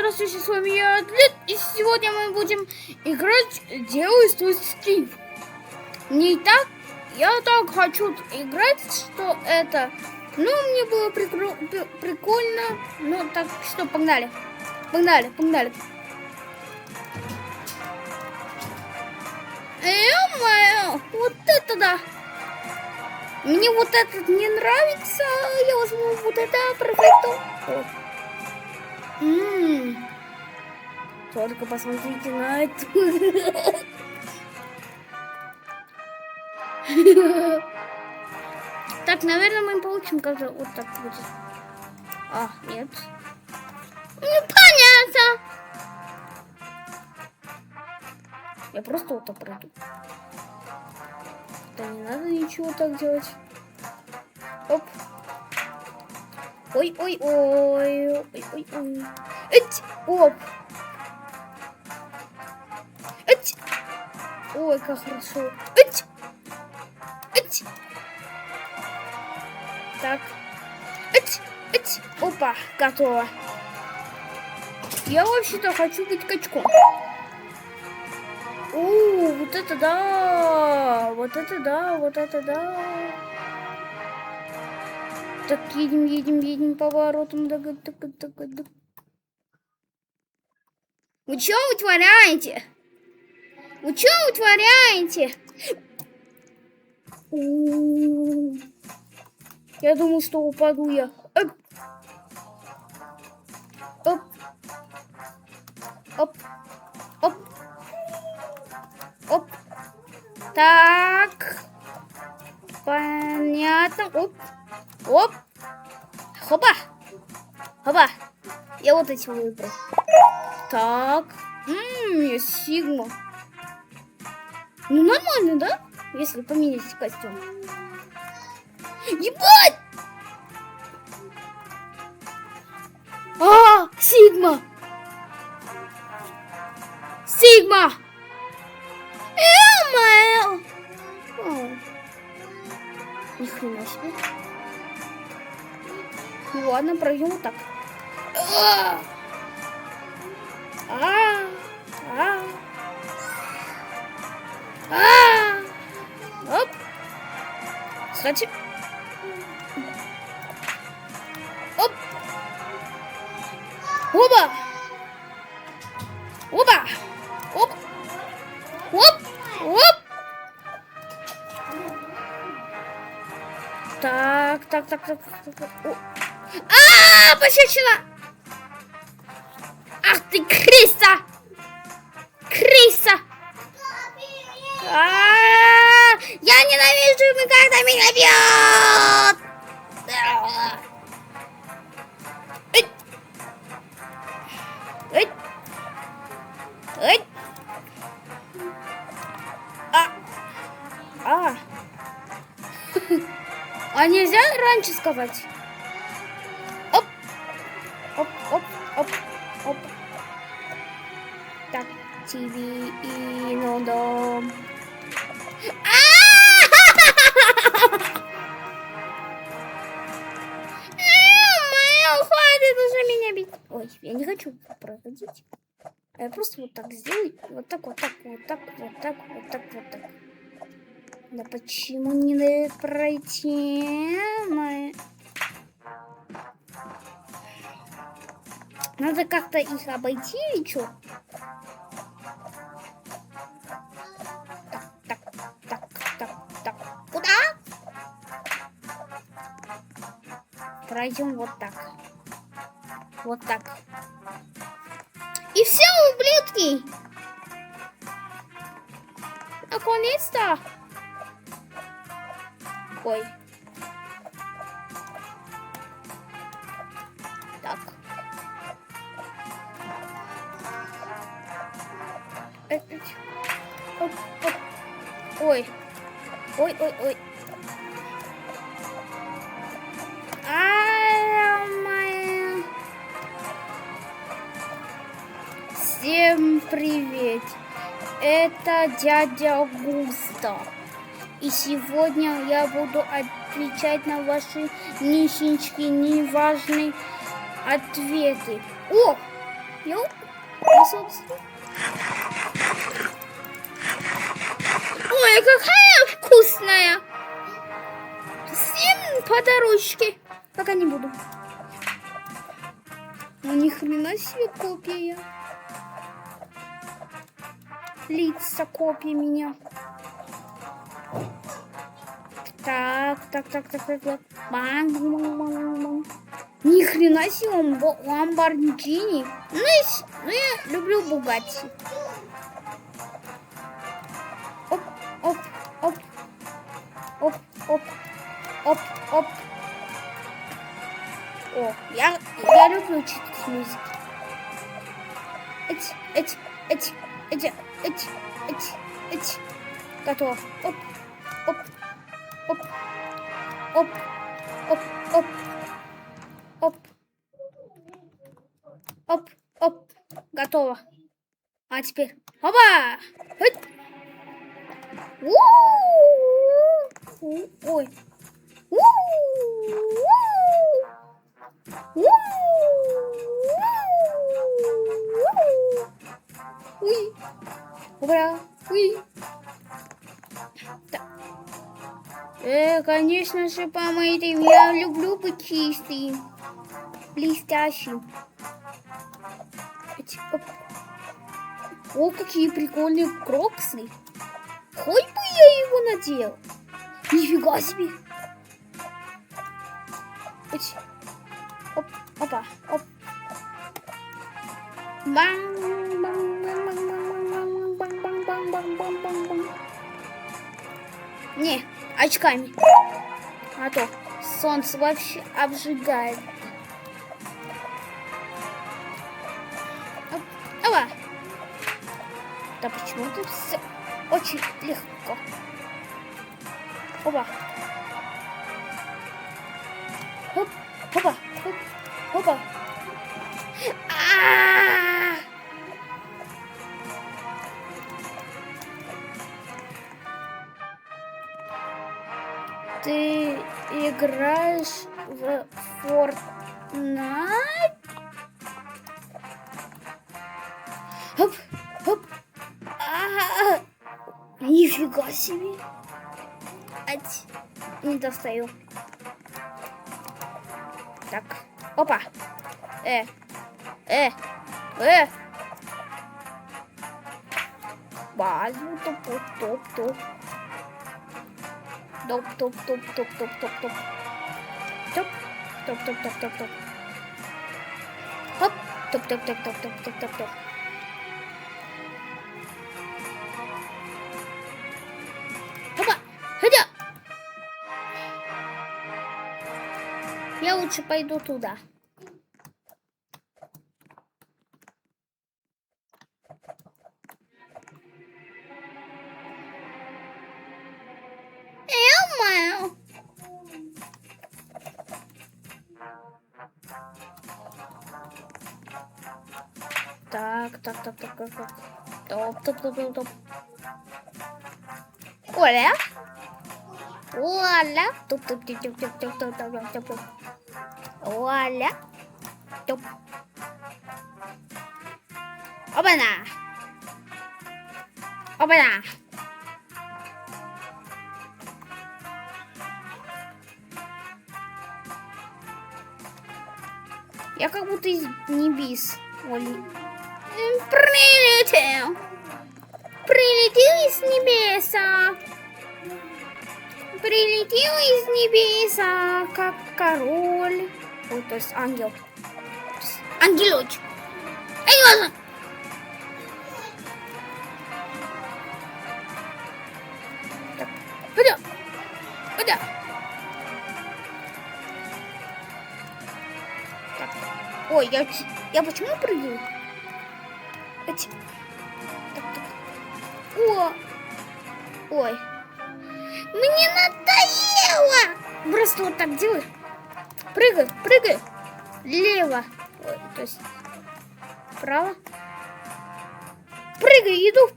здравствуйте, с вами я, Атлет, и сегодня мы будем играть «Делаю свой стрим». Не так, я так хочу играть, что это, мне было прикольно, так что, погнали. Ё-моё, вот это да! Мне вот этот не нравится, я возьму вот это, перфекто. Только посмотрите на это. Так, наверное, мы получим как-то вот так вот. А, нет. Непонятно. Я просто вот так пройду. Да не надо ничего так делать. Оп. Ой. Эть! Оп. Эть! Ой, как хорошо. Эть! Эть! Так. Эть! Эть! Опа, готово. Я вообще-то хочу быть качком. О, вот это да! Вот это да! Так, едем поворотом. Вы что утворяете? Я думал, что упаду я. Оп. Так. Понятно. Оп. Хопа. Я вот эти выбрал. Так. Я Сигма. Нормально, да? Если поменять костюм. Ебать! Сигма! Ё-моё! Ни хрена себе. Ну ладно, пройдем вот так. Оп. Кстати. Оп. Оба. Оп. Так. Пощечина! Ах ты, крыса! Я ненавижу, когда меня бьет! А нельзя раньше сказать? Оп. Так, ТВ и дом. Хватит уже меня бить. Ой, я не хочу проходить. Я просто вот так сделаю. Вот так. Да почему не дает пройти? Надо как-то их обойти или что? Так. Куда? Пройдем вот так. И все, ублюдки! Наконец-то! Ой. Так. Оп. Ой. Всем привет! Это дядя Густа. И сегодня я буду отвечать на ваши нищенские неважные ответы. О! собственно. Ой, какая вкусная! Съем по дорожке. Пока не буду. Ну, ни хрена себе копия. Лица копия меня. Так. Бang, бang, бang, бang. Ни хрена себе ламборджини. Ну, я люблю Бугатти. Оп. О, я люблю читать музыку. Эти. Готово. Оп. Готово. А теперь. Опа! Ой. Уй. Ура. Уй. Конечно же, помытым. Я люблю быть чистым. Блестящим. О, какие прикольные кроксы. Хоть бы я его надел. Нифига себе. Опа. Не, очками. А то солнце вообще обжигает. Опа. Да почему-то все очень легко. Опа. Опа. Ты играешь в Fortnite? Хоп. Нифига себе. Не достаю. Так. Опа. Базу топ. Топ. Хоп. Топ. Опа. Ходя. Я лучше пойду туда. Так. Топ. Оля. Топ. Оля. Топ. Опа-на. Я как будто из небес. Прилетел из небеса, как король. Ой, то есть ангел. Ангелочек. Эй, так, куда? Так. Ой, я почему прыгаю? Так. Ой. Мне надоело! Просто вот так делай. Прыгай. Лево. Ой, то есть право. Прыгай, иду.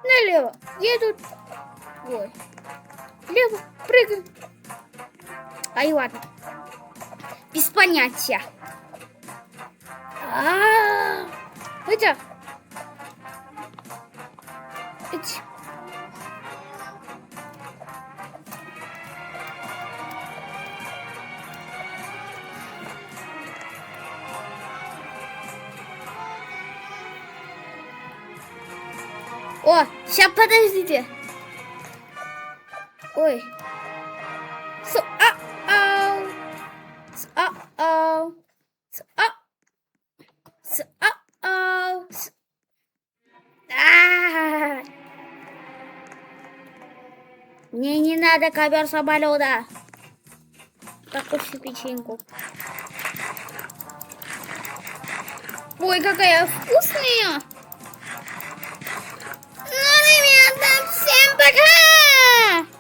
Налево. Еду. Ой. Лево. Прыгай. Ай, ладно. Без понятия. Хотя. Эть. О, сейчас подождите. Ой. Мне не надо ковер самолета. Так уж и печеньку. Ой, какая вкусная. Ну, ребята, всем пока!